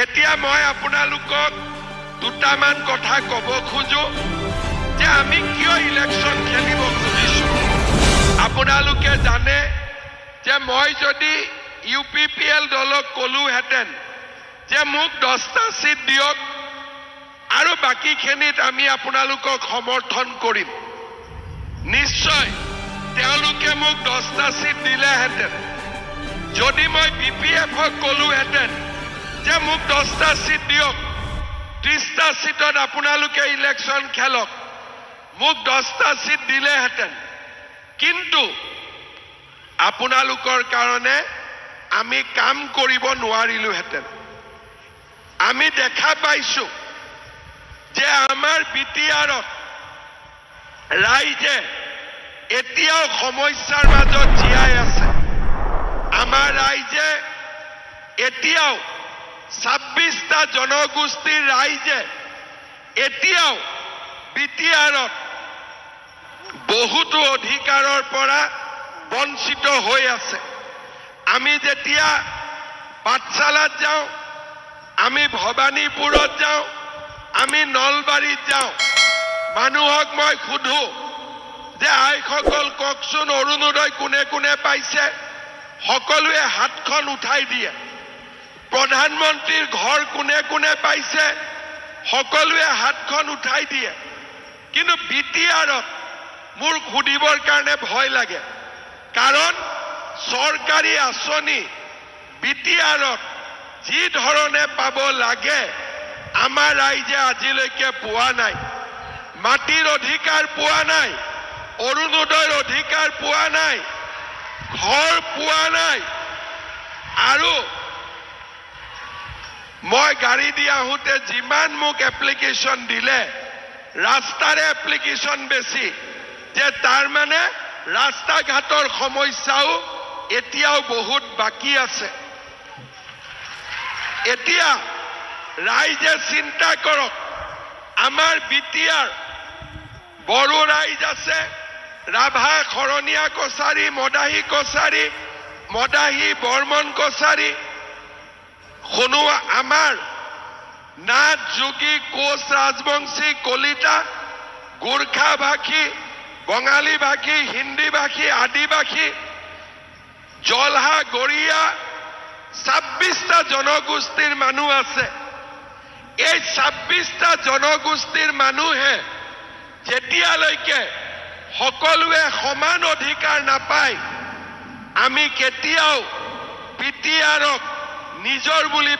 এতিয়া মই আপোনালোকক দুটামান কথা ক'ব খোজো যে আমি কিয় ইলেকশন খেলিব খুজিছো। আপোনালোকে জানে যে মই যদি UPPL দলক কলোহেঁতেন যে মোক 10টা সিট দিয়ক আৰু বাকিখিনিত আমি আপোনালোকক সমৰ্থন কৰিম, নিশ্চয় তেওঁলোকে মোক 10টা সিট দিলেহেঁতেন। যদি মই BPFক কলোহেঁতেন যে মোক 10টা সিট দিয়ক, 30টা সিটত আপোনালোকে ইলেকশন খেলক, মোক 10টা সিট দিলেহেঁতেন। কিন্তু আপোনালোকৰ কাৰণে আমি কাম কৰিব নোৱাৰিলোহেঁতেন। আমি দেখা পাইছো যে আমাৰ বিটিআৰত ৰাইজে এতিয়াও সমস্যাৰ মাজত জীয়াই আছে। আমাৰ ৰাইজে এতিয়াও 26টা জনগোষ্ঠীৰ ৰাইজে এতিয়াও বিটিআৰত বহুতো অধিকাৰৰ পৰা বঞ্চিত হৈ আছে। আমি যেতিয়া পাঠশালাত যাওঁ, আমি ভবানীপুৰত যাওঁ, আমি নলবাৰীত যাওঁ, মানুহক মই সুধো যে আইসকল কওকচোন অৰুণোদয় কোনে কোনে পাইছে? সকলোৱে হাতখন উঠাই দিয়ে। প্ৰধানমন্ত্ৰীৰ ঘৰ কোনে কোনে পাইছে? সকলোৱে হাতখন উঠাই দিয়ে। কিন্তু বিটিআৰত মোৰ সুধিবৰ কাৰণে ভয় লাগে, কাৰণ চৰকাৰী আঁচনি বিটিআৰত যি ধৰণে পাব লাগে আমাৰ ৰাইজে আজিলৈকে পোৱা নাই। মাটিৰ অধিকাৰ পোৱা নাই, অৰুণোদয়ৰ অধিকাৰ পোৱা নাই, ঘৰ পোৱা নাই। আৰু মই গাড়ী দি আহোঁতে যিমান মোক এপ্লিকেশ্যন দিলে, ৰাস্তাৰে এপ্লিকেশ্যন বেছি, যে তাৰ মানে ৰাস্তা ঘাটৰ সমস্যাও এতিয়াও বহুত বাকী আছে। এতিয়া ৰাইজে চিন্তা কৰক, আমাৰ বিটিআৰ বড়ো ৰাইজ আছে, ৰাভা, খৰণীয়া কছাৰী, মদাহী কছাৰী, মদাহী, বৰ্মন কছাৰী, সোণোৱা, আমাৰ নাথ, যোগী, কোচ, ৰাজবংশী, কলিতা, গোৰ্খা ভাষী, বঙালী ভাষী, হিন্দী ভাষী, আদিবাসী, জলহা, গৰিয়া, 26টা জনগোষ্ঠীৰ মানুহ আছে। এই 26টা জনগোষ্ঠীৰ মানুহে যেতিয়ালৈকে সকলোৱে সমান অধিকাৰ নাপায়, আমি কেতিয়াও বিটিআৰক নিজৰ বুলি